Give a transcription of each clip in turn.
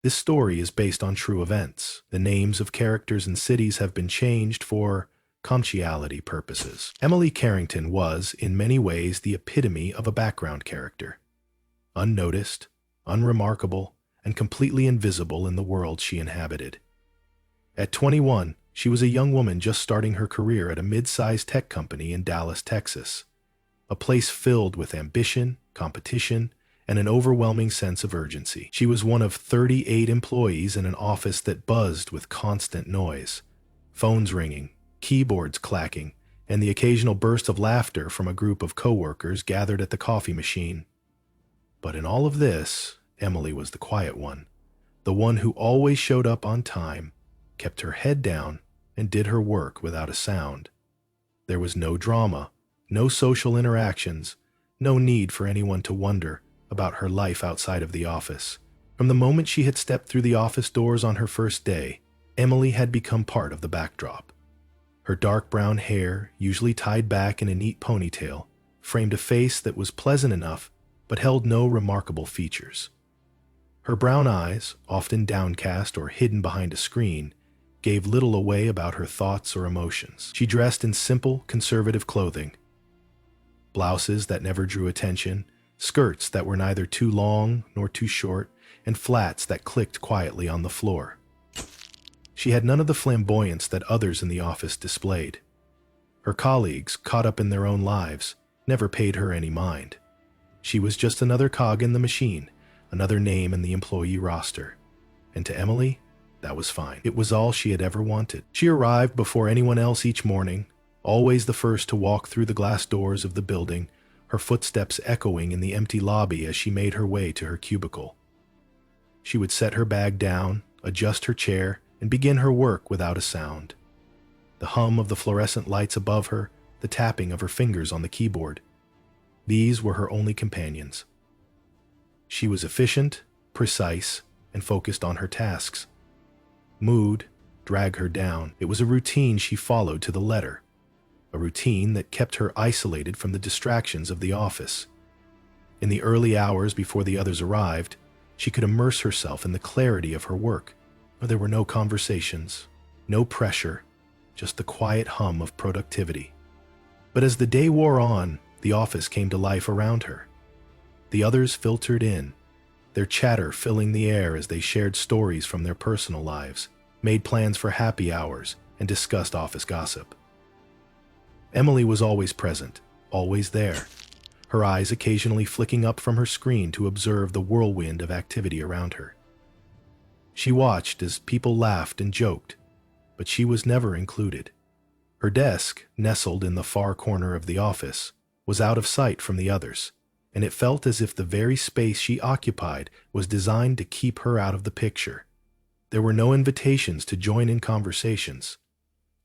This story is based on true events. The names of characters and cities have been changed for confidentiality purposes. Emily Carrington was, in many ways, the epitome of a background character. Unnoticed, unremarkable, and completely invisible in the world she inhabited. At 21, she was a young woman just starting her career at a mid-sized tech company in Dallas, Texas, a place filled with ambition, competition, and an overwhelming sense of urgency. She was one of 38 employees in an office that buzzed with constant noise, phones ringing, keyboards clacking, and the occasional burst of laughter from a group of coworkers gathered at the coffee machine. But in all of this, Emily was the quiet one, the one who always showed up on time, kept her head down, and did her work without a sound. There was no drama, no social interactions, no need for anyone to wonder about her life outside of the office. From the moment she had stepped through the office doors on her first day, Emily had become part of the backdrop. Her dark brown hair, usually tied back in a neat ponytail, framed a face that was pleasant enough but held no remarkable features. Her brown eyes, often downcast or hidden behind a screen, gave little away about her thoughts or emotions. She dressed in simple, conservative clothing. Blouses that never drew attention, skirts that were neither too long nor too short, and flats that clicked quietly on the floor. She had none of the flamboyance that others in the office displayed. Her colleagues, caught up in their own lives, never paid her any mind. She was just another cog in the machine, another name in the employee roster. And to Emily, that was fine. It was all she had ever wanted. She arrived before anyone else each morning, always the first to walk through the glass doors of the building, her footsteps echoing in the empty lobby as she made her way to her cubicle. She would set her bag down, adjust her chair, and begin her work without a sound. The hum of the fluorescent lights above her, the tapping of her fingers on the keyboard. These were her only companions. She was efficient, precise, and focused on her tasks. Mood dragged her down. It was a routine she followed to the letter, a routine that kept her isolated from the distractions of the office. In the early hours before the others arrived, she could immerse herself in the clarity of her work. There were no conversations, no pressure, just the quiet hum of productivity. But as the day wore on, the office came to life around her. The others filtered in, their chatter filling the air as they shared stories from their personal lives, made plans for happy hours, and discussed office gossip. Emily was always present, always there, her eyes occasionally flicking up from her screen to observe the whirlwind of activity around her. She watched as people laughed and joked, but she was never included. Her desk, nestled in the far corner of the office, was out of sight from the others, and it felt as if the very space she occupied was designed to keep her out of the picture. There were no invitations to join in conversations.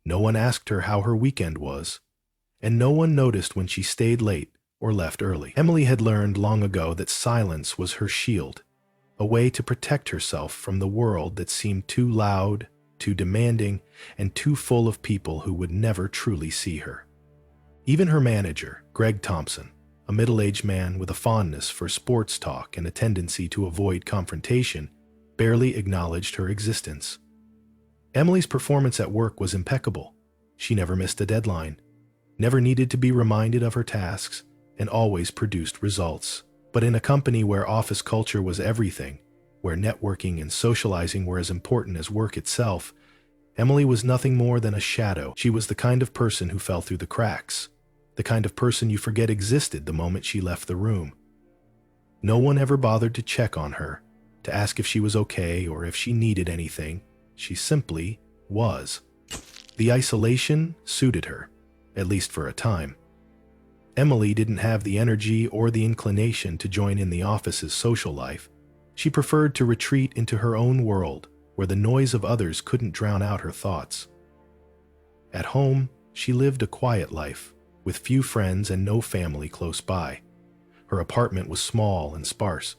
No one asked her how her weekend was, and no one noticed when she stayed late or left early. Emily had learned long ago that silence was her shield, a way to protect herself from the world that seemed too loud, too demanding, and too full of people who would never truly see her. Even her manager, Greg Thompson, a middle-aged man with a fondness for sports talk and a tendency to avoid confrontation, barely acknowledged her existence. Emily's performance at work was impeccable. She never missed a deadline, never needed to be reminded of her tasks, and always produced results. But in a company where office culture was everything, where networking and socializing were as important as work itself, Emily was nothing more than a shadow. She was the kind of person who fell through the cracks, the kind of person you forget existed the moment she left the room. No one ever bothered to check on her, to ask if she was okay or if she needed anything. She simply was. The isolation suited her, at least for a time. Emily didn't have the energy or the inclination to join in the office's social life. She preferred to retreat into her own world, where the noise of others couldn't drown out her thoughts. At home, she lived a quiet life, with few friends and no family close by. Her apartment was small and sparse,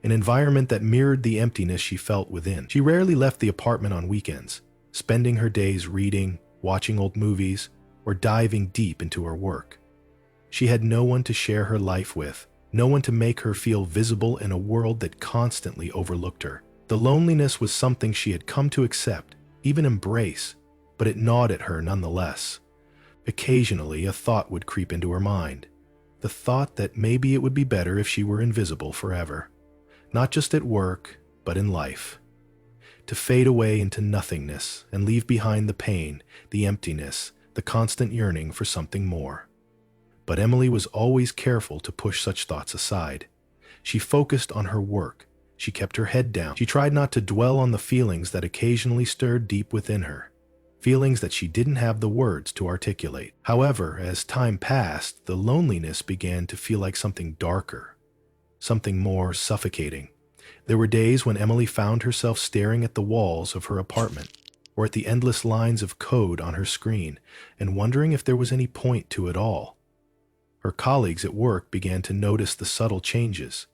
an environment that mirrored the emptiness she felt within. She rarely left the apartment on weekends, spending her days reading, watching old movies, or diving deep into her work. She had no one to share her life with, no one to make her feel visible in a world that constantly overlooked her. The loneliness was something she had come to accept, even embrace, but it gnawed at her nonetheless. Occasionally, a thought would creep into her mind. The thought that maybe it would be better if she were invisible forever. Not just at work, but in life. To fade away into nothingness and leave behind the pain, the emptiness, the constant yearning for something more. But Emily was always careful to push such thoughts aside. She focused on her work. She kept her head down. She tried not to dwell on the feelings that occasionally stirred deep within her. Feelings that she didn't have the words to articulate. However, as time passed, the loneliness began to feel like something darker, something more suffocating. There were days when Emily found herself staring at the walls of her apartment, or at the endless lines of code on her screen, and wondering if there was any point to it all. Her colleagues at work began to notice the subtle changes.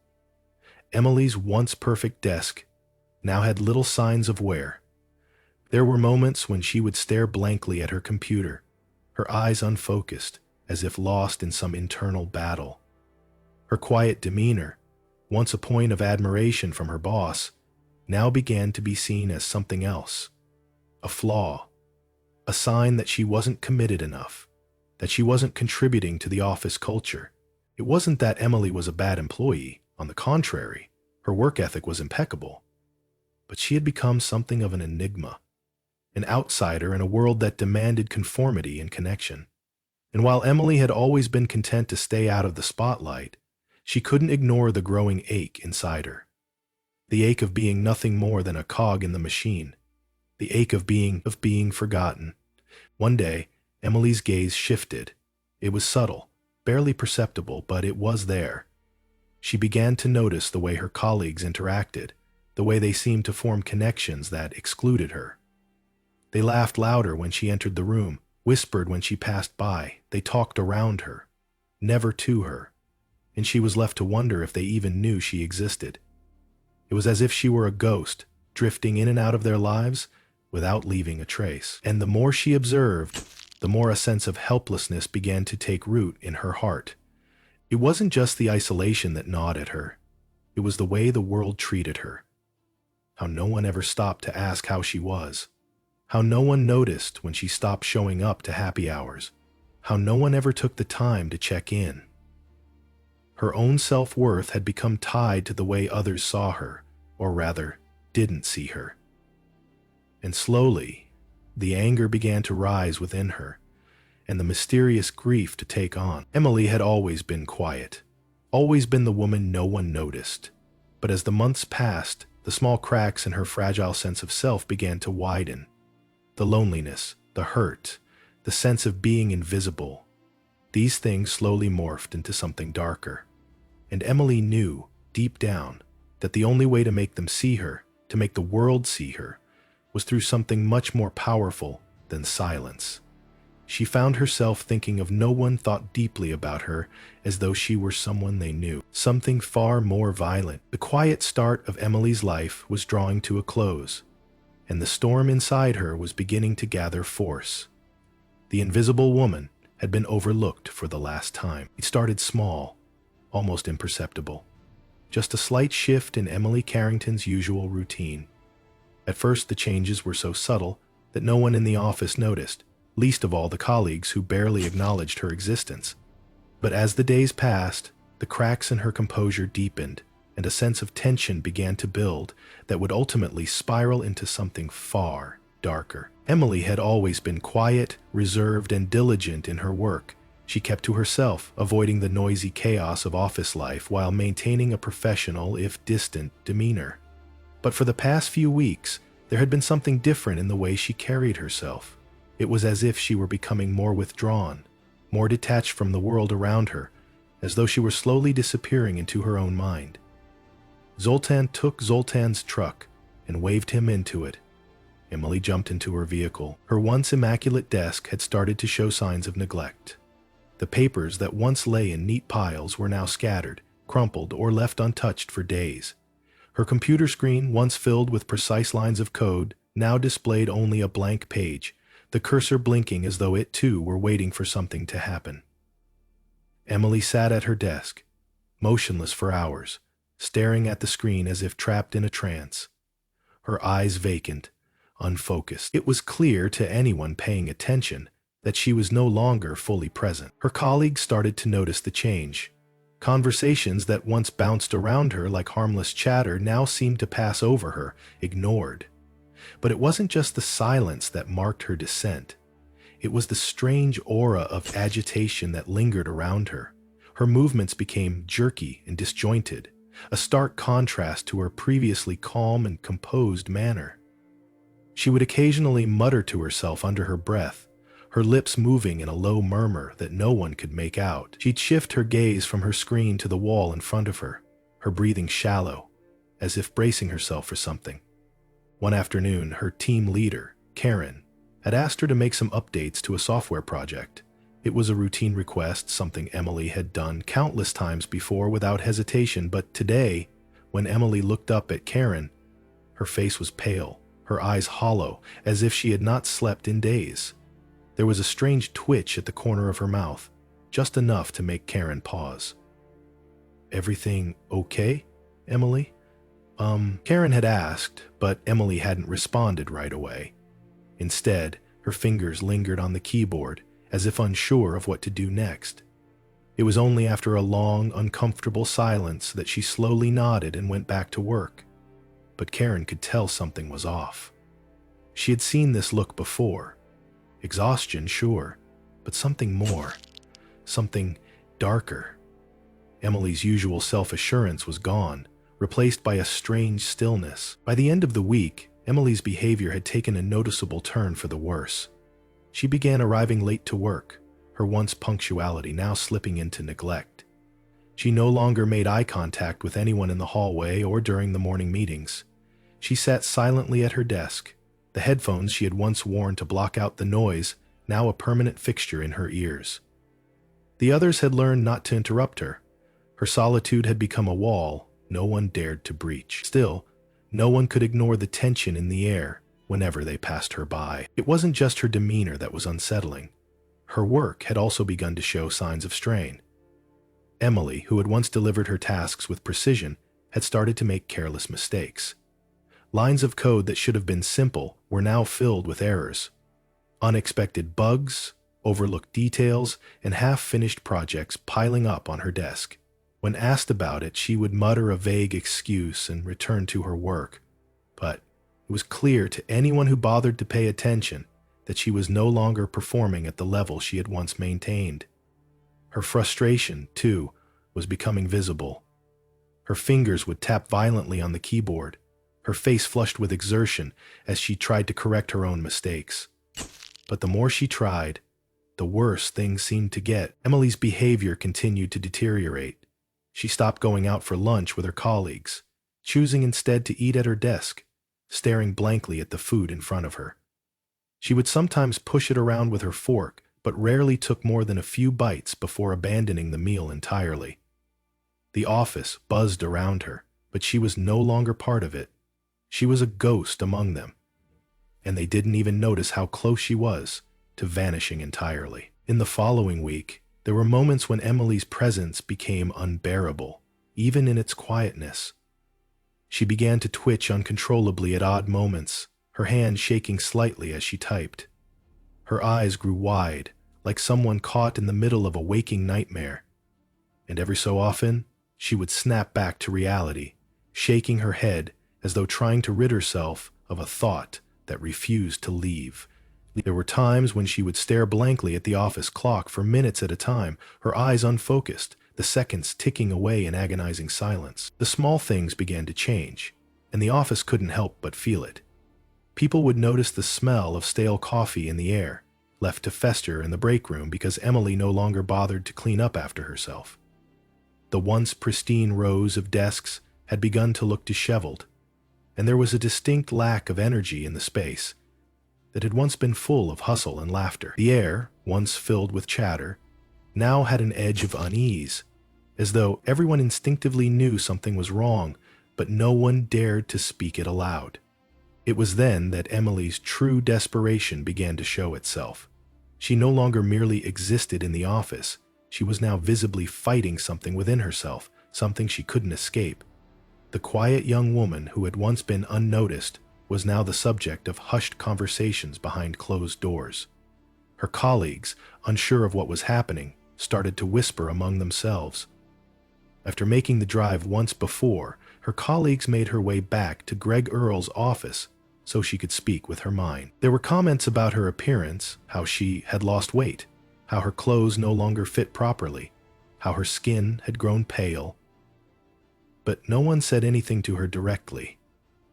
Emily's once perfect desk now had little signs of wear. There were moments when she would stare blankly at her computer, her eyes unfocused, as if lost in some internal battle. Her quiet demeanor, once a point of admiration from her boss, now began to be seen as something else. A flaw. A sign that she wasn't committed enough, that she wasn't contributing to the office culture. It wasn't that Emily was a bad employee. On the contrary, her work ethic was impeccable. But she had become something of an enigma, an outsider in a world that demanded conformity and connection. And while Emily had always been content to stay out of the spotlight, she couldn't ignore the growing ache inside her. The ache of being nothing more than a cog in the machine. The ache of being forgotten. One day, Emily's gaze shifted. It was subtle, barely perceptible, but it was there. She began to notice the way her colleagues interacted, the way they seemed to form connections that excluded her. They laughed louder when she entered the room, whispered when she passed by. They talked around her, never to her, and she was left to wonder if they even knew she existed. It was as if she were a ghost, drifting in and out of their lives without leaving a trace. And the more she observed, the more a sense of helplessness began to take root in her heart. It wasn't just the isolation that gnawed at her. It was the way the world treated her. How no one ever stopped to ask how she was. How no one noticed when she stopped showing up to happy hours. How no one ever took the time to check in. Her own self-worth had become tied to the way others saw her, or rather, didn't see her. And slowly, the anger began to rise within her, and the mysterious grief to take on. Emily had always been quiet, always been the woman no one noticed. But as the months passed, the small cracks in her fragile sense of self began to widen. The loneliness, the hurt, the sense of being invisible. These things slowly morphed into something darker. And Emily knew, deep down, that the only way to make them see her, to make the world see her, was through something much more powerful than silence. She found herself thinking of no one thought deeply about her as though she were someone they knew. Something far more violent. The quiet start of Emily's life was drawing to a close, and the storm inside her was beginning to gather force. The invisible woman had been overlooked for the last time. It started small, almost imperceptible. Just a slight shift in Emily Carrington's usual routine. At first, the changes were so subtle that no one in the office noticed, least of all the colleagues who barely acknowledged her existence. But as the days passed, the cracks in her composure deepened, and a sense of tension began to build that would ultimately spiral into something far darker. Emily had always been quiet, reserved, and diligent in her work. She kept to herself, avoiding the noisy chaos of office life while maintaining a professional, if distant, demeanor. But for the past few weeks, there had been something different in the way she carried herself. It was as if she were becoming more withdrawn, more detached from the world around her, as though she were slowly disappearing into her own mind. Zoltan took Zoltan's truck and waved him into it. Emily jumped into her vehicle. Her once immaculate desk had started to show signs of neglect. The papers that once lay in neat piles were now scattered, crumpled, or left untouched for days. Her computer screen, once filled with precise lines of code, now displayed only a blank page, the cursor blinking as though it too were waiting for something to happen. Emily sat at her desk, motionless for hours, staring at the screen as if trapped in a trance. her eyes vacant, unfocused. It was clear to anyone paying attention that she was no longer fully present. Her colleagues started to notice the change. Conversations that once bounced around her like harmless chatter now seemed to pass over her, ignored. But it wasn't just the silence that marked her descent. It was the strange aura of agitation that lingered around her. Her movements became jerky and disjointed, a stark contrast to her previously calm and composed manner. She would occasionally mutter to herself under her breath, her lips moving in a low murmur that no one could make out. She'd shift her gaze from her screen to the wall in front of her, her breathing shallow, as if bracing herself for something. One afternoon, her team leader, Karen, had asked her to make some updates to a software project. It was a routine request, something Emily had done countless times before without hesitation, but today, when Emily looked up at Karen, her face was pale, her eyes hollow, as if she had not slept in days. There was a strange twitch at the corner of her mouth, just enough to make Karen pause. "Everything okay, Emily?" Karen had asked, but Emily hadn't responded right away. Instead, her fingers lingered on the keyboard, as if unsure of what to do next. It was only after a long, uncomfortable silence that she slowly nodded and went back to work. But Karen could tell something was off. She had seen this look before. Exhaustion, sure, but something more. Something darker. Emily's usual self-assurance was gone, replaced by a strange stillness. By the end of the week, Emily's behavior had taken a noticeable turn for the worse. She began arriving late to work, her once punctuality now slipping into neglect. She no longer made eye contact with anyone in the hallway or during the morning meetings. She sat silently at her desk, the headphones she had once worn to block out the noise now a permanent fixture in her ears. The others had learned not to interrupt her. Her solitude had become a wall no one dared to breach. Still, no one could ignore the tension in the air whenever they passed her by. It wasn't just her demeanor that was unsettling. Her work had also begun to show signs of strain. Emily, who had once delivered her tasks with precision, had started to make careless mistakes. Lines of code that should have been simple were now filled with errors. Unexpected bugs, overlooked details, and half-finished projects piling up on her desk. When asked about it, she would mutter a vague excuse and return to her work. But it was clear to anyone who bothered to pay attention that she was no longer performing at the level she had once maintained. Her frustration, too, was becoming visible. Her fingers would tap violently on the keyboard, her face flushed with exertion as she tried to correct her own mistakes. But the more she tried, the worse things seemed to get. Emily's behavior continued to deteriorate. She stopped going out for lunch with her colleagues, choosing instead to eat at her desk, staring blankly at the food in front of her. She would sometimes push it around with her fork, but rarely took more than a few bites before abandoning the meal entirely. The office buzzed around her, but she was no longer part of it. She was a ghost among them, and they didn't even notice how close she was to vanishing entirely. In the following week, there were moments when Emily's presence became unbearable, even in its quietness. She began to twitch uncontrollably at odd moments, her hand shaking slightly as she typed. Her eyes grew wide, like someone caught in the middle of a waking nightmare. And every so often, she would snap back to reality, shaking her head as though trying to rid herself of a thought that refused to leave. There were times when she would stare blankly at the office clock for minutes at a time, her eyes unfocused, the seconds ticking away in agonizing silence. The small things began to change, and the office couldn't help but feel it. People would notice the smell of stale coffee in the air, left to fester in the break room because Emily no longer bothered to clean up after herself. The once pristine rows of desks had begun to look disheveled, and there was a distinct lack of energy in the space that had once been full of hustle and laughter. The air, once filled with chatter, now had an edge of unease, as though everyone instinctively knew something was wrong, but no one dared to speak it aloud. It was then that Emily's true desperation began to show itself. She no longer merely existed in the office, she was now visibly fighting something within herself, something she couldn't escape. The quiet young woman who had once been unnoticed was now the subject of hushed conversations behind closed doors. Her colleagues, unsure of what was happening, started to whisper among themselves. After making the drive once before, her colleagues made her way back to Greg Earl's office so she could speak with her mind. There were comments about her appearance, how she had lost weight, how her clothes no longer fit properly, how her skin had grown pale. But no one said anything to her directly.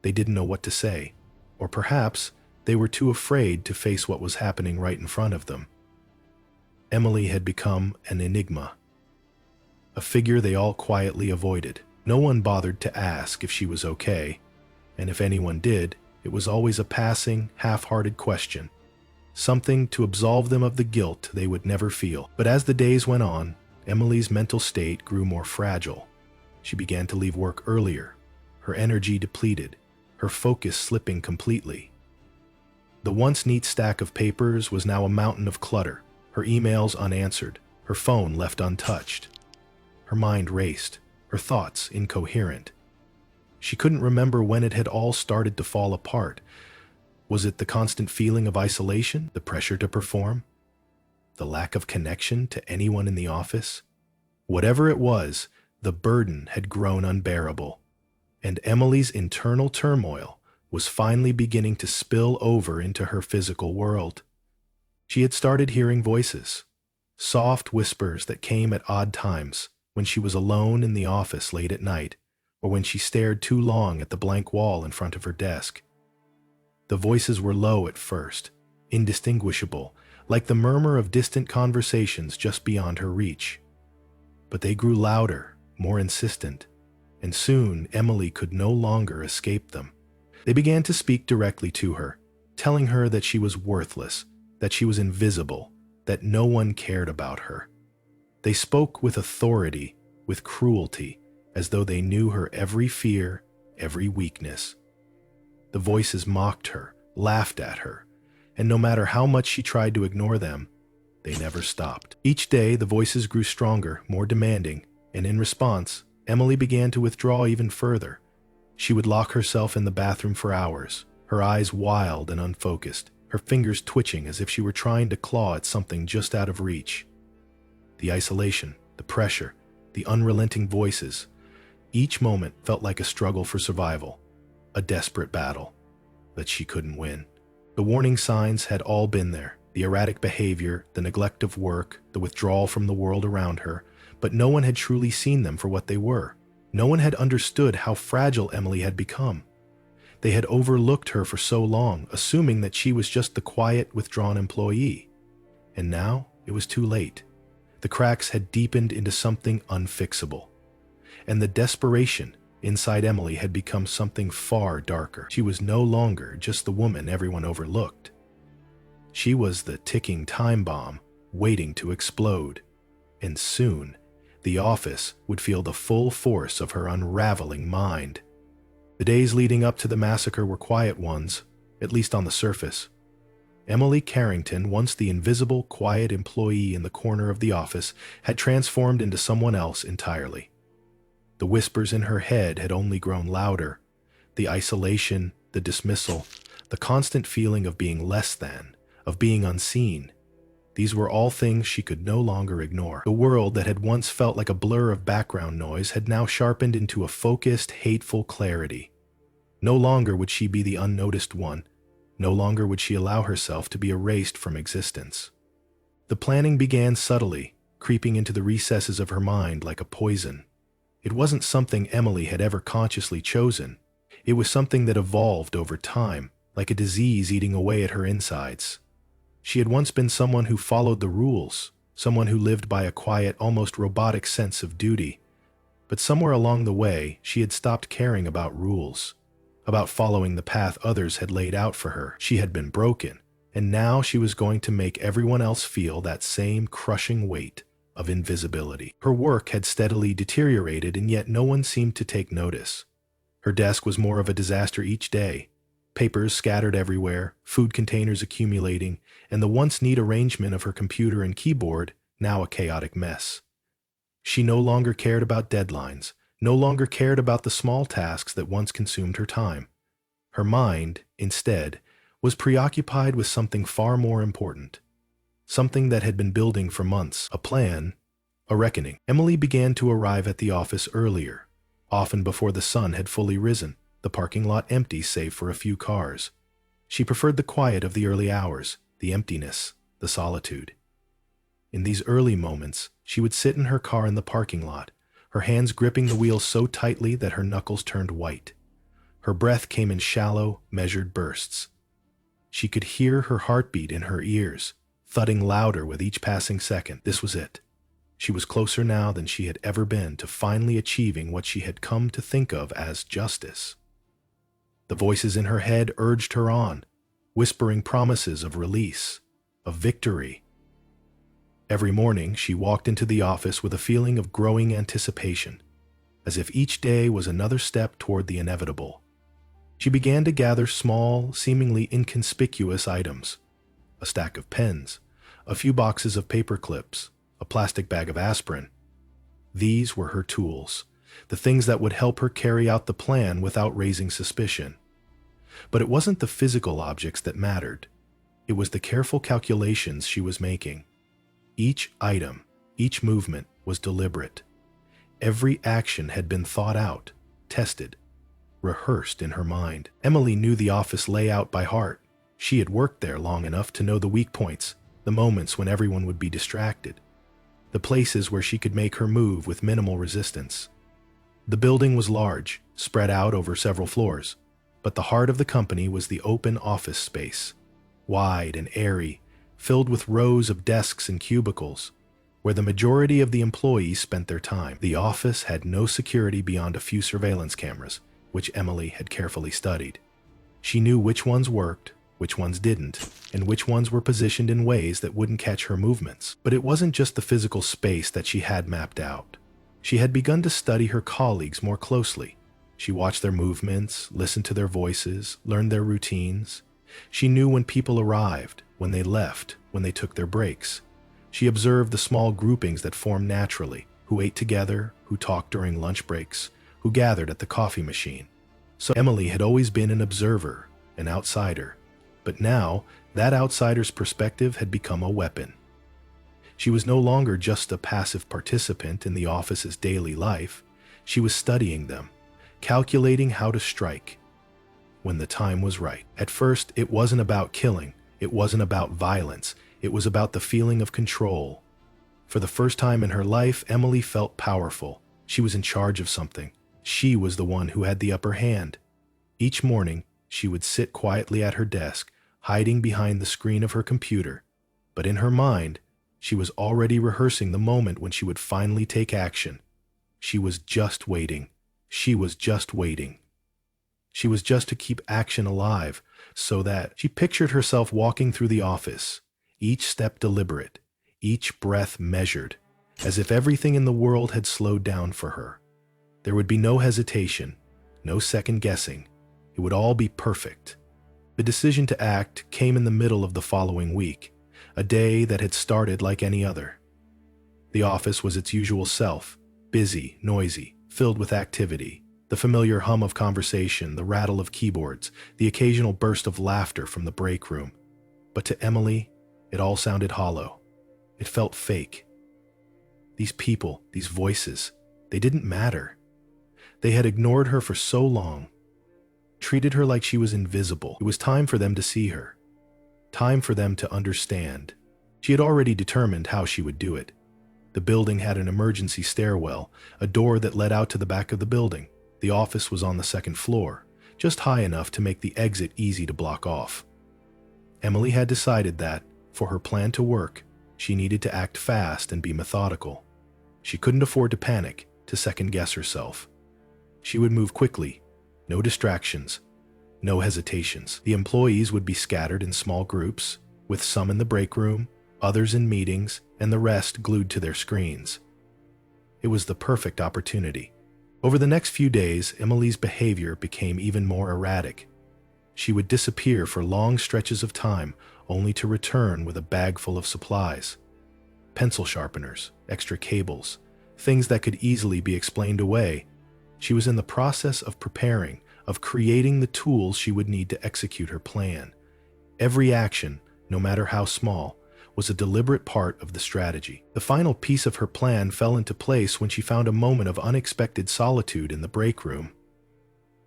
They didn't know what to say, or perhaps they were too afraid to face what was happening right in front of them. Emily had become an enigma, a figure they all quietly avoided. No one bothered to ask if she was okay, and if anyone did, it was always a passing, half-hearted question, something to absolve them of the guilt they would never feel. But as the days went on, Emily's mental state grew more fragile. She began to leave work earlier, her energy depleted, her focus slipping completely. The once neat stack of papers was now a mountain of clutter, her emails unanswered, her phone left untouched. Her mind raced, her thoughts incoherent. She couldn't remember when it had all started to fall apart. Was it the constant feeling of isolation, the pressure to perform, the lack of connection to anyone in the office? Whatever it was, the burden had grown unbearable, and Emily's internal turmoil was finally beginning to spill over into her physical world. She had started hearing voices, soft whispers that came at odd times when she was alone in the office late at night, or when she stared too long at the blank wall in front of her desk. The voices were low at first, indistinguishable, like the murmur of distant conversations just beyond her reach. But they grew louder, more insistent, and soon Emily could no longer escape them. They began to speak directly to her, telling her that she was worthless, that she was invisible, that no one cared about her. They spoke with authority, with cruelty, as though they knew her every fear, every weakness. The voices mocked her, laughed at her, and no matter how much she tried to ignore them, they never stopped. Each day, the voices grew stronger, more demanding, and in response, Emily began to withdraw even further. She would lock herself in the bathroom for hours, her eyes wild and unfocused, her fingers twitching as if she were trying to claw at something just out of reach. The isolation, the pressure, the unrelenting voices, each moment felt like a struggle for survival, a desperate battle that she couldn't win. The warning signs had all been there, the erratic behavior, the neglect of work, the withdrawal from the world around her, but no one had truly seen them for what they were. No one had understood how fragile Emily had become. They had overlooked her for so long, assuming that she was just the quiet, withdrawn employee. And now it was too late. The cracks had deepened into something unfixable. And the desperation inside Emily had become something far darker. She was no longer just the woman everyone overlooked. She was the ticking time bomb waiting to explode. And soon, the office would feel the full force of her unraveling mind. The days leading up to the massacre were quiet ones, at least on the surface. Emily Carrington, once the invisible, quiet employee in the corner of the office, had transformed into someone else entirely. The whispers in her head had only grown louder. The isolation, the dismissal, the constant feeling of being less than, of being unseen. These were all things she could no longer ignore. The world that had once felt like a blur of background noise had now sharpened into a focused, hateful clarity. No longer would she be the unnoticed one. No longer would she allow herself to be erased from existence. The planning began subtly, creeping into the recesses of her mind like a poison. It wasn't something Emily had ever consciously chosen. It was something that evolved over time, like a disease eating away at her insides. She had once been someone who followed the rules, someone who lived by a quiet, almost robotic sense of duty. But somewhere along the way, she had stopped caring about rules, about following the path others had laid out for her. She had been broken, and now she was going to make everyone else feel that same crushing weight of invisibility. Her work had steadily deteriorated, and yet no one seemed to take notice. Her desk was more of a disaster each day. Papers scattered everywhere, food containers accumulating, and the once neat arrangement of her computer and keyboard now a chaotic mess. She no longer cared about deadlines, no longer cared about the small tasks that once consumed her time. Her mind, instead, was preoccupied with something far more important. Something that had been building for months, a plan, a reckoning. Emily began to arrive at the office earlier, often before the sun had fully risen, the parking lot empty save for a few cars. She preferred the quiet of the early hours, the emptiness, the solitude. In these early moments, she would sit in her car in the parking lot, her hands gripping the wheel so tightly that her knuckles turned white. Her breath came in shallow, measured bursts. She could hear her heartbeat in her ears, thudding louder with each passing second. This was it. She was closer now than she had ever been to finally achieving what she had come to think of as justice. The voices in her head urged her on, whispering promises of release, of victory. Every morning, she walked into the office with a feeling of growing anticipation, as if each day was another step toward the inevitable. She began to gather small, seemingly inconspicuous items: a stack of pens, a few boxes of paper clips, a plastic bag of aspirin. These were her tools, the things that would help her carry out the plan without raising suspicion. But it wasn't the physical objects that mattered. It was the careful calculations she was making. Each item, each movement was deliberate. Every action had been thought out, tested, rehearsed in her mind. Emily knew the office layout by heart. She had worked there long enough to know the weak points, the moments when everyone would be distracted, the places where she could make her move with minimal resistance. The building was large, spread out over several floors, but the heart of the company was the open office space, wide and airy, filled with rows of desks and cubicles, where the majority of the employees spent their time. The office had no security beyond a few surveillance cameras, which Emily had carefully studied. She knew which ones worked, which ones didn't, and which ones were positioned in ways that wouldn't catch her movements. But it wasn't just the physical space that she had mapped out. She had begun to study her colleagues more closely. She watched their movements, listened to their voices, learned their routines. She knew when people arrived, when they left, when they took their breaks. She observed the small groupings that formed naturally, who ate together, who talked during lunch breaks, who gathered at the coffee machine. So Emily had always been an observer, an outsider. But now, that outsider's perspective had become a weapon. She was no longer just a passive participant in the office's daily life. She was studying them, calculating how to strike when the time was right. At first, it wasn't about killing. It wasn't about violence. It was about the feeling of control. For the first time in her life, Emily felt powerful. She was in charge of something. She was the one who had the upper hand. Each morning, she would sit quietly at her desk, hiding behind the screen of her computer. But in her mind, she was already rehearsing the moment when she would finally take action. She was just waiting. She was just waiting. She was just to keep action alive, so that she pictured herself walking through the office, each step deliberate, each breath measured, as if everything in the world had slowed down for her. There would be no hesitation, no second guessing. It would all be perfect. The decision to act came in the middle of the following week, a day that had started like any other. The office was its usual self, busy, noisy, filled with activity. The familiar hum of conversation, the rattle of keyboards, the occasional burst of laughter from the break room. But to Emily, it all sounded hollow. It felt fake. These people, these voices, they didn't matter. They had ignored her for so long, treated her like she was invisible. It was time for them to see her. Time for them to understand. She had already determined how she would do it. The building had an emergency stairwell, a door that led out to the back of the building. The office was on the second floor, just high enough to make the exit easy to block off. Emily had decided that, for her plan to work, she needed to act fast and be methodical. She couldn't afford to panic, to second-guess herself. She would move quickly, no distractions, no hesitations. The employees would be scattered in small groups, with some in the break room, others in meetings, and the rest glued to their screens. It was the perfect opportunity. Over the next few days, Emily's behavior became even more erratic. She would disappear for long stretches of time, only to return with a bag full of supplies. Pencil sharpeners, extra cables, things that could easily be explained away. She was in the process of preparing, of creating the tools she would need to execute her plan. Every action, no matter how small, was a deliberate part of the strategy. The final piece of her plan fell into place when she found a moment of unexpected solitude in the break room.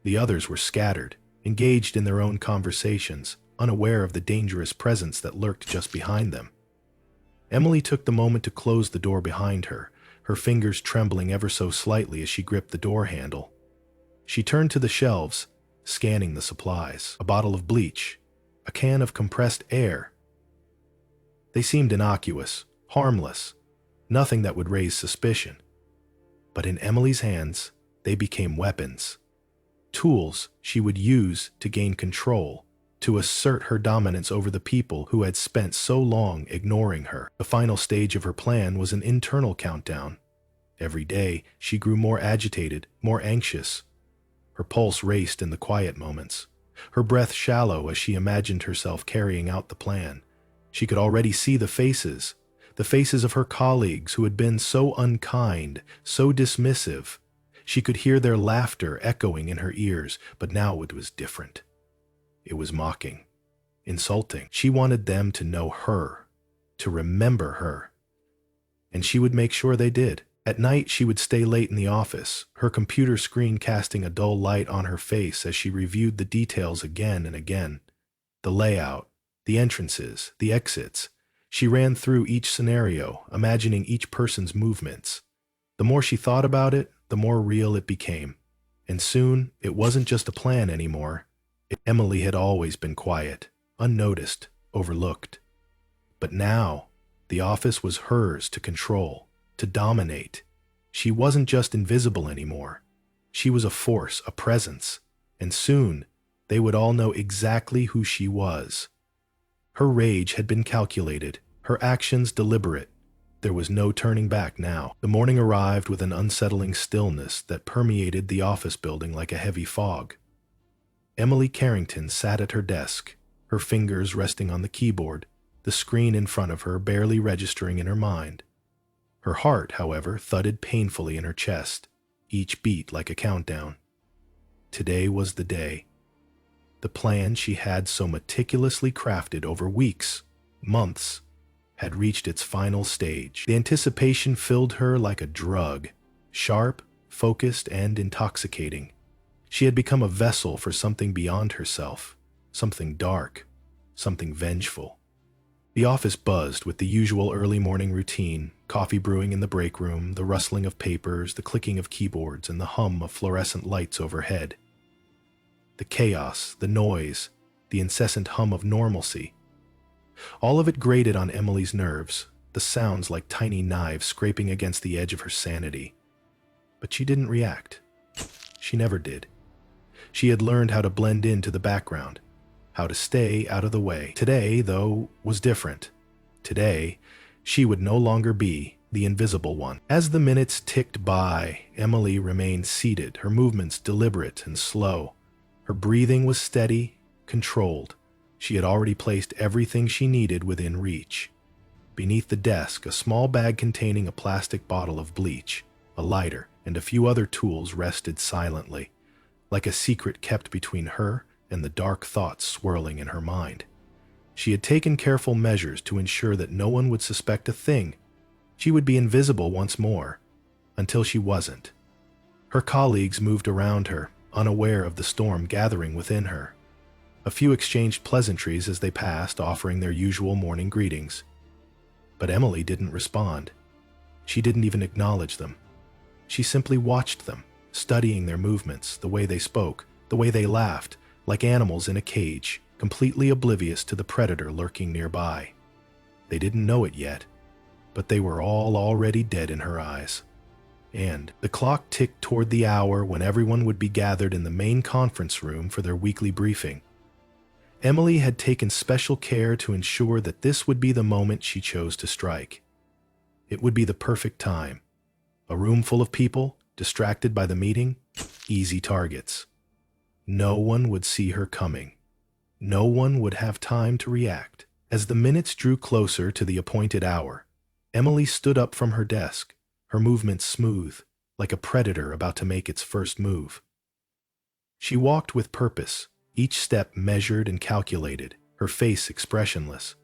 The others were scattered, engaged in their own conversations, unaware of the dangerous presence that lurked just behind them. Emily took the moment to close the door behind her, her fingers trembling ever so slightly as she gripped the door handle. She turned to the shelves, scanning the supplies. A bottle of bleach, a can of compressed air. They seemed innocuous, harmless, nothing that would raise suspicion. But in Emily's hands, they became weapons. Tools she would use to gain control, to assert her dominance over the people who had spent so long ignoring her. The final stage of her plan was an internal countdown. Every day, she grew more agitated, more anxious. Her pulse raced in the quiet moments, her breath shallow as she imagined herself carrying out the plan. She could already see the faces of her colleagues who had been so unkind, so dismissive. She could hear their laughter echoing in her ears, but now it was different. It was mocking, insulting. She wanted them to know her, to remember her. And she would make sure they did. At night, she would stay late in the office, her computer screen casting a dull light on her face as she reviewed the details again and again. The layout, the entrances, the exits. She ran through each scenario, imagining each person's movements. The more she thought about it, the more real it became. And soon, it wasn't just a plan anymore. Emily had always been quiet, unnoticed, overlooked. But now, the office was hers to control, to dominate. She wasn't just invisible anymore. She was a force, a presence, and soon, they would all know exactly who she was. Her rage had been calculated, her actions deliberate. There was no turning back now. The morning arrived with an unsettling stillness that permeated the office building like a heavy fog. Emily Carrington sat at her desk, her fingers resting on the keyboard, the screen in front of her barely registering in her mind. Her heart, however, thudded painfully in her chest, each beat like a countdown. Today was the day. The plan she had so meticulously crafted over weeks, months, had reached its final stage. The anticipation filled her like a drug, sharp, focused, and intoxicating. She had become a vessel for something beyond herself, something dark, something vengeful. The office buzzed with the usual early morning routine, coffee brewing in the break room, the rustling of papers, the clicking of keyboards, and the hum of fluorescent lights overhead. The chaos, the noise, the incessant hum of normalcy. All of it grated on Emily's nerves, the sounds like tiny knives scraping against the edge of her sanity. But she didn't react. She never did. She had learned how to blend into the background, how to stay out of the way. Today, though, was different. Today, she would no longer be the invisible one. As the minutes ticked by, Emily remained seated, her movements deliberate and slow. Her breathing was steady, controlled. She had already placed everything she needed within reach. Beneath the desk, a small bag containing a plastic bottle of bleach, a lighter, and a few other tools rested silently, like a secret kept between her and the dark thoughts swirling in her mind. She had taken careful measures to ensure that no one would suspect a thing. She would be invisible once more, until she wasn't. Her colleagues moved around her, unaware of the storm gathering within her. A few exchanged pleasantries as they passed, offering their usual morning greetings. But Emily didn't respond. She didn't even acknowledge them. She simply watched them, studying their movements, the way they spoke, the way they laughed, like animals in a cage, completely oblivious to the predator lurking nearby. They didn't know it yet, but they were all already dead in her eyes. And the clock ticked toward the hour when everyone would be gathered in the main conference room for their weekly briefing. Emily had taken special care to ensure that this would be the moment she chose to strike. It would be the perfect time. A room full of people, distracted by the meeting, easy targets. No one would see her coming. No one would have time to react. As the minutes drew closer to the appointed hour, Emily stood up from her desk, her movements smooth, like a predator about to make its first move. She walked with purpose, each step measured and calculated, her face expressionless.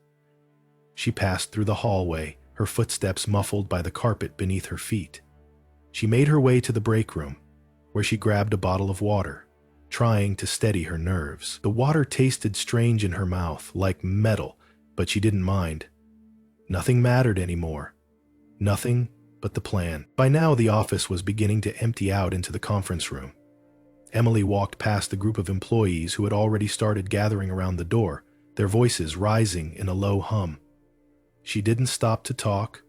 She passed through the hallway, her footsteps muffled by the carpet beneath her feet. She made her way to the break room, where she grabbed a bottle of water, trying to steady her nerves. The water tasted strange in her mouth, like metal, but she didn't mind. Nothing mattered anymore. Nothing but the plan. By now, the office was beginning to empty out into the conference room. Emily walked past the group of employees who had already started gathering around the door, their voices rising in a low hum. She didn't stop to talk,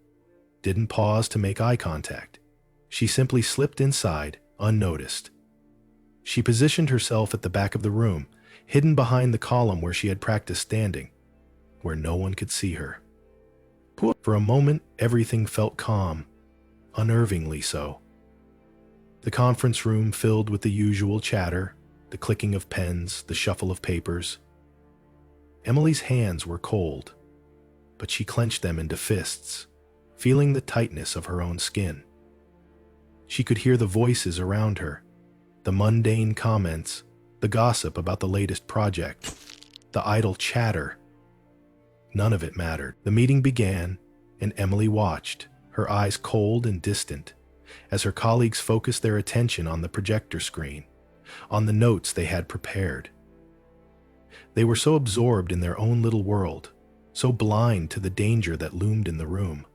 didn't pause to make eye contact. She simply slipped inside, unnoticed. She positioned herself at the back of the room, hidden behind the column where she had practiced standing, where no one could see her. For a moment, everything felt calm, unnervingly so. The conference room filled with the usual chatter, the clicking of pens, the shuffle of papers. Emily's hands were cold, but she clenched them into fists, feeling the tightness of her own skin. She could hear the voices around her, the mundane comments, the gossip about the latest project, the idle chatter. None of it mattered. The meeting began, and Emily watched, her eyes cold and distant, as her colleagues focused their attention on the projector screen, on the notes they had prepared. They were so absorbed in their own little world, so blind to the danger that loomed in the room.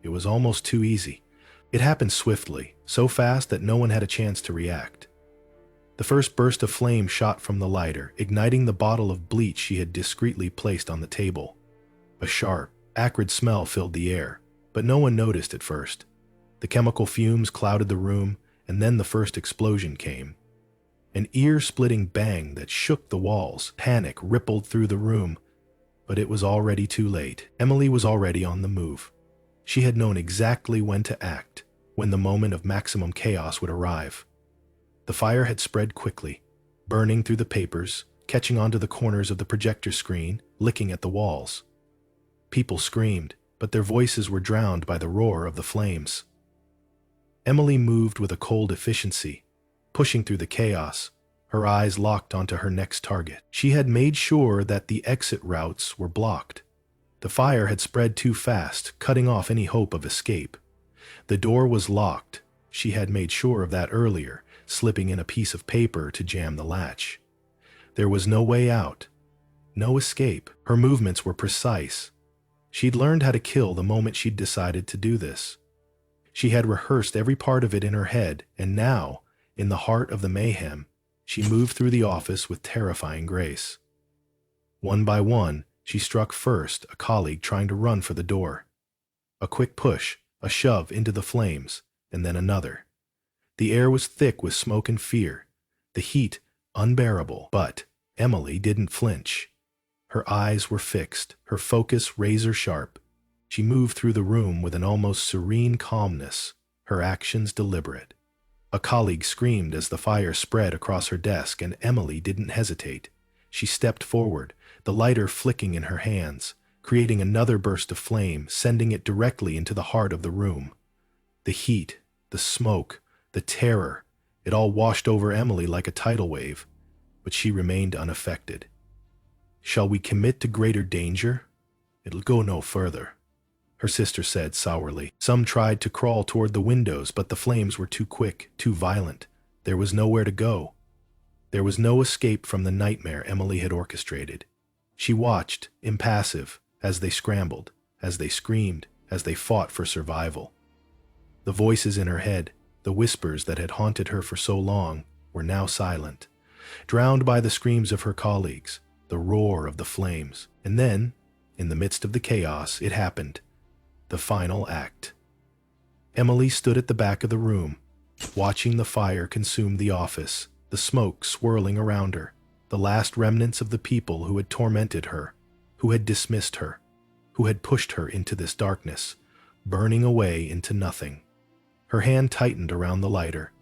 It was almost too easy. It happened swiftly, so fast that no one had a chance to react. The first burst of flame shot from the lighter, igniting the bottle of bleach she had discreetly placed on the table. A sharp, acrid smell filled the air, but no one noticed at first. The chemical fumes clouded the room, and then the first explosion came. An ear-splitting bang that shook the walls. Panic rippled through the room, but it was already too late. Emily was already on the move. She had known exactly when to act, when the moment of maximum chaos would arrive. The fire had spread quickly, burning through the papers, catching onto the corners of the projector screen, licking at the walls. People screamed, but their voices were drowned by the roar of the flames. Emily moved with a cold efficiency, pushing through the chaos, her eyes locked onto her next target. She had made sure that the exit routes were blocked. The fire had spread too fast, cutting off any hope of escape. The door was locked. She had made sure of that earlier, slipping in a piece of paper to jam the latch. There was no way out, no escape. Her movements were precise. She'd learned how to kill the moment she'd decided to do this. She had rehearsed every part of it in her head, and now, in the heart of the mayhem, she moved through the office with terrifying grace. One by one, she struck first a colleague trying to run for the door. A quick push, a shove into the flames, and then another. The air was thick with smoke and fear, the heat unbearable, but Emily didn't flinch. Her eyes were fixed, her focus razor-sharp. She moved through the room with an almost serene calmness, her actions deliberate. A colleague screamed as the fire spread across her desk, and Emily didn't hesitate. She stepped forward, the lighter flicking in her hands, creating another burst of flame, sending it directly into the heart of the room. The heat, the smoke, the terror, it all washed over Emily like a tidal wave, but she remained unaffected. "Shall we commit to greater danger? It'll go no further," her sister said sourly. Some tried to crawl toward the windows, but the flames were too quick, too violent. There was nowhere to go. There was no escape from the nightmare Emily had orchestrated. She watched, impassive, as they scrambled, as they screamed, as they fought for survival. The voices in her head, the whispers that had haunted her for so long, were now silent, drowned by the screams of her colleagues, the roar of the flames. And then, in the midst of the chaos, it happened. The final act. Emily stood at the back of the room, watching the fire consume the office, the smoke swirling around her, the last remnants of the people who had tormented her, who had dismissed her, who had pushed her into this darkness, burning away into nothing. Her hand tightened around the lighter,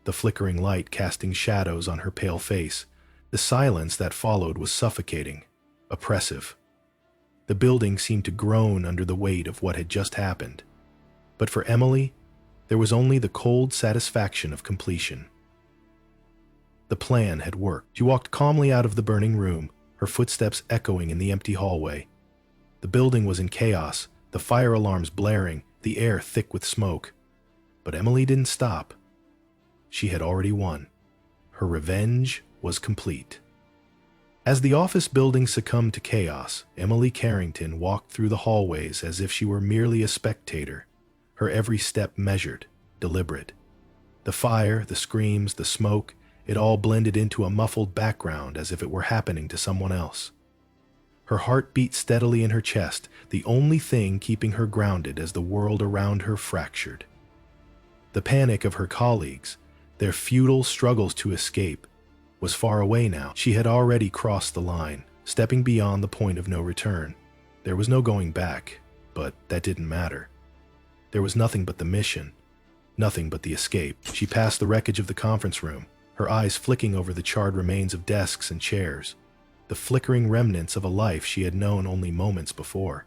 the flickering light casting shadows on her pale face. The silence that followed was suffocating, oppressive. The building seemed to groan under the weight of what had just happened. But for Emily, there was only the cold satisfaction of completion. The plan had worked. She walked calmly out of the burning room, her footsteps echoing in the empty hallway. The building was in chaos, the fire alarms blaring, the air thick with smoke. But Emily didn't stop. She had already won. Her revenge was complete. As the office building succumbed to chaos, Emily Carrington walked through the hallways as if she were merely a spectator, her every step measured, deliberate. The fire, the screams, the smoke, it all blended into a muffled background as if it were happening to someone else. Her heart beat steadily in her chest, the only thing keeping her grounded as the world around her fractured. The panic of her colleagues, their futile struggles to escape, was far away now. She had already crossed the line, stepping beyond the point of no return. There was no going back, but that didn't matter. There was nothing but the mission, nothing but the escape. She passed the wreckage of the conference room, her eyes flicking over the charred remains of desks and chairs, the flickering remnants of a life she had known only moments before.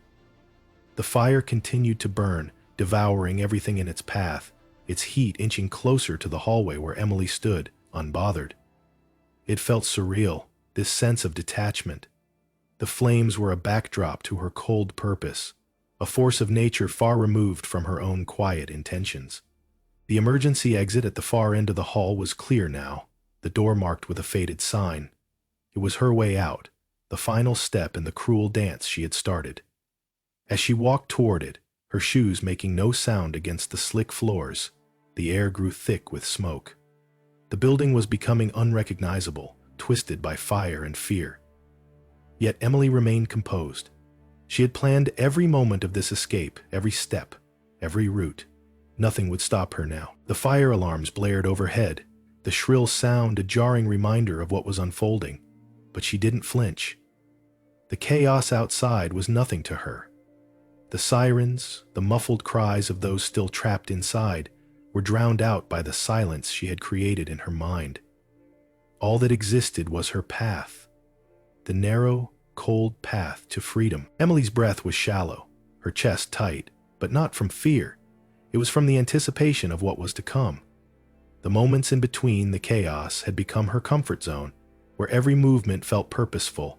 The fire continued to burn, devouring everything in its path, its heat inching closer to the hallway where Emily stood, unbothered. It felt surreal, this sense of detachment. The flames were a backdrop to her cold purpose, a force of nature far removed from her own quiet intentions. The emergency exit at the far end of the hall was clear now, the door marked with a faded sign. It was her way out, the final step in the cruel dance she had started. As she walked toward it, her shoes making no sound against the slick floors, the air grew thick with smoke. The building was becoming unrecognizable, twisted by fire and fear. Yet Emily remained composed. She had planned every moment of this escape, every step, every route. Nothing would stop her now. The fire alarms blared overhead, the shrill sound a jarring reminder of what was unfolding. But she didn't flinch. The chaos outside was nothing to her. The sirens, the muffled cries of those still trapped inside, were drowned out by the silence she had created in her mind. All that existed was her path, the narrow, cold path to freedom. Emily's breath was shallow, her chest tight, but not from fear. It was from the anticipation of what was to come. The moments in between the chaos had become her comfort zone, where every movement felt purposeful,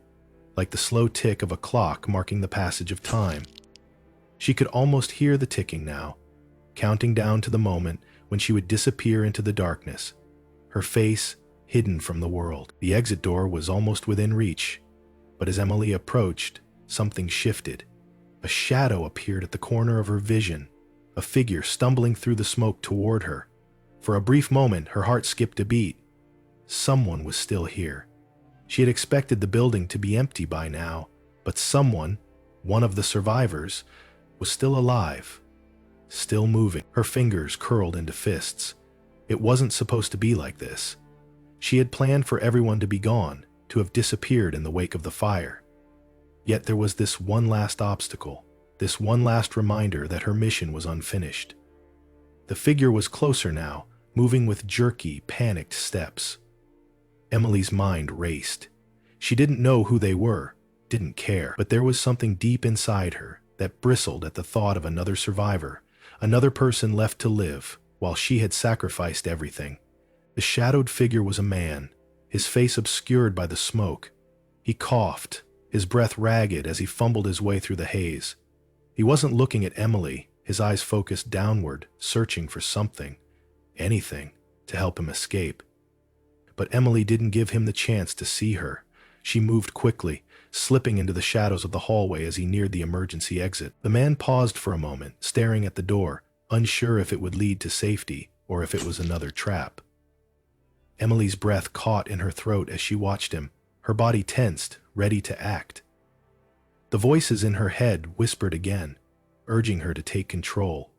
like the slow tick of a clock marking the passage of time. She could almost hear the ticking now, counting down to the moment when she would disappear into the darkness, her face hidden from the world. The exit door was almost within reach, but as Emily approached, something shifted. A shadow appeared at the corner of her vision, a figure stumbling through the smoke toward her. For a brief moment, her heart skipped a beat. Someone was still here. She had expected the building to be empty by now, but someone, one of the survivors, was still alive, still moving. Her fingers curled into fists. It wasn't supposed to be like this. She had planned for everyone to be gone, to have disappeared in the wake of the fire. Yet there was this one last obstacle, this one last reminder that her mission was unfinished. The figure was closer now, moving with jerky, panicked steps. Emily's mind raced. She didn't know who they were, didn't care, but there was something deep inside her that bristled at the thought of another survivor, another person left to live, while she had sacrificed everything. The shadowed figure was a man, his face obscured by the smoke. He coughed, his breath ragged as he fumbled his way through the haze. He wasn't looking at Emily, his eyes focused downward, searching for something, anything, to help him escape. But Emily didn't give him the chance to see her. She moved quickly, slipping into the shadows of the hallway as he neared the emergency exit. The man paused for a moment, staring at the door, unsure if it would lead to safety or if it was another trap. Emily's breath caught in her throat as she watched him, her body tensed, ready to act. The voices in her head whispered again, urging her to take control,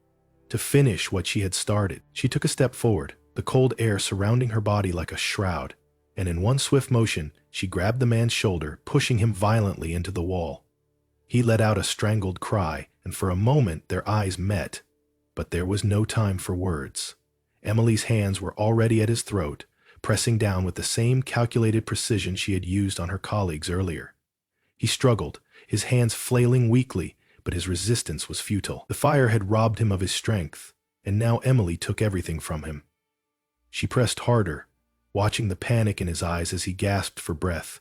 to finish what she had started. She took a step forward, the cold air surrounding her body like a shroud, and in one swift motion, she grabbed the man's shoulder, pushing him violently into the wall. He let out a strangled cry, and for a moment their eyes met, but there was no time for words. Emily's hands were already at his throat, pressing down with the same calculated precision she had used on her colleagues earlier. He struggled, his hands flailing weakly, but his resistance was futile. The fire had robbed him of his strength, and now Emily took everything from him. She pressed harder, watching the panic in his eyes as he gasped for breath,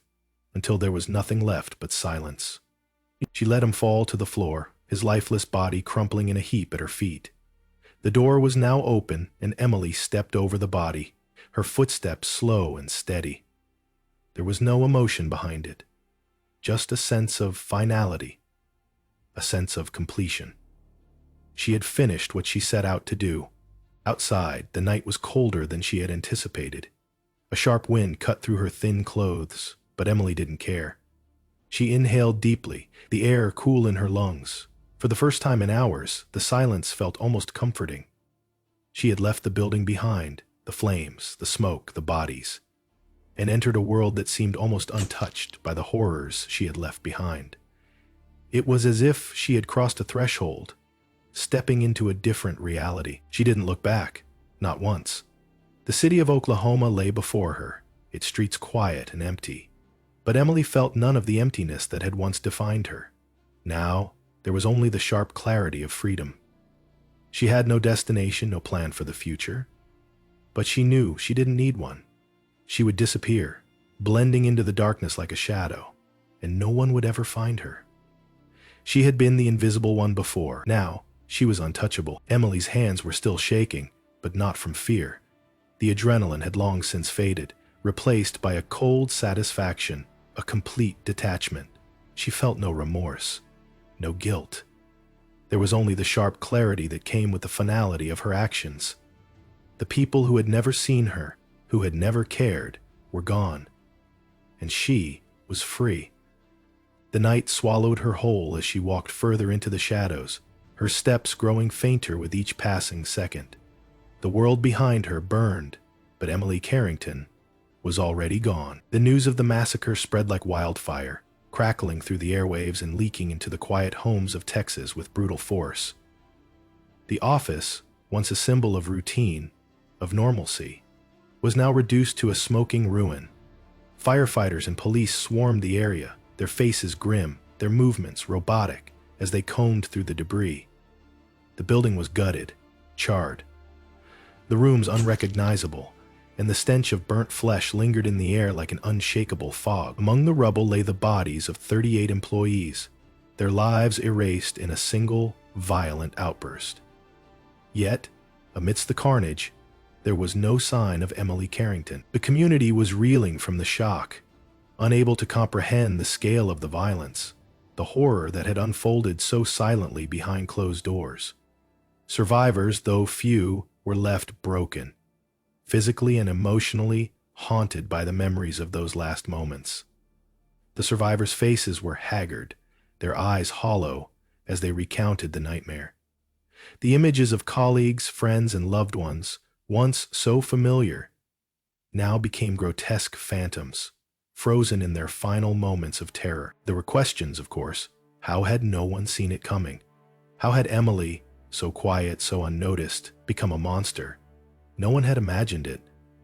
until there was nothing left but silence. She let him fall to the floor, his lifeless body crumpling in a heap at her feet. The door was now open, and Emily stepped over the body, her footsteps slow and steady. There was no emotion behind it, just a sense of finality, a sense of completion. She had finished what she set out to do. Outside, the night was colder than she had anticipated. A sharp wind cut through her thin clothes, but Emily didn't care. She inhaled deeply, the air cool in her lungs. For the first time in hours, the silence felt almost comforting. She had left the building behind, the flames, the smoke, the bodies, and entered a world that seemed almost untouched by the horrors she had left behind. It was as if she had crossed a threshold, stepping into a different reality. She didn't look back, not once. The city of Oklahoma lay before her, its streets quiet and empty. But Emily felt none of the emptiness that had once defined her. Now, there was only the sharp clarity of freedom. She had no destination, no plan for the future. But she knew she didn't need one. She would disappear, blending into the darkness like a shadow, and no one would ever find her. She had been the invisible one before. Now, she was untouchable. Emily's hands were still shaking, but not from fear. The adrenaline had long since faded, replaced by a cold satisfaction, a complete detachment. She felt no remorse, no guilt. There was only the sharp clarity that came with the finality of her actions. The people who had never seen her, who had never cared, were gone, and she was free. The night swallowed her whole as she walked further into the shadows, her steps growing fainter with each passing second. The world behind her burned, but Emily Carrington was already gone. The news of the massacre spread like wildfire, crackling through the airwaves and leaking into the quiet homes of Texas with brutal force. The office, once a symbol of routine, of normalcy, was now reduced to a smoking ruin. Firefighters and police swarmed the area, their faces grim, their movements robotic as they combed through the debris. The building was gutted, charred, the rooms unrecognizable, and the stench of burnt flesh lingered in the air like an unshakable fog. Among the rubble lay the bodies of 38 employees, their lives erased in a single, violent outburst. Yet, amidst the carnage, there was no sign of Emily Carrington. The community was reeling from the shock, unable to comprehend the scale of the violence, the horror that had unfolded so silently behind closed doors. Survivors, though few, were left broken, physically and emotionally haunted by the memories of those last moments. The survivors' faces were haggard, their eyes hollow as they recounted the nightmare. The images of colleagues, friends, and loved ones, once so familiar, now became grotesque phantoms, frozen in their final moments of terror. There were questions, of course. How had no one seen it coming? How had Emily, so quiet, so unnoticed, become a monster? No one had imagined it.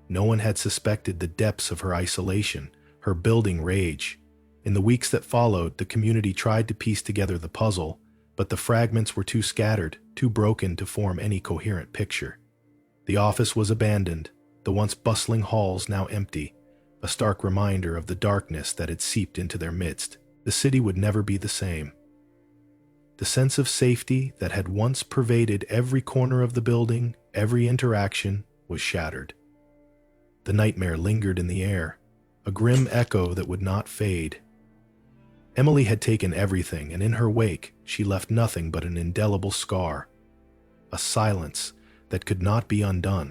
No one had suspected the depths of her isolation, her building rage. In the weeks that followed, the community tried to piece together the puzzle, but the fragments were too scattered, too broken to form any coherent picture. The office was abandoned, the once bustling halls now empty, a stark reminder of the darkness that had seeped into their midst. The city would never be the same. The sense of safety that had once pervaded every corner of the building, every interaction, was shattered. The nightmare lingered in the air, a grim echo that would not fade. Emily had taken everything, and in her wake, she left nothing but an indelible scar, a silence that could not be undone.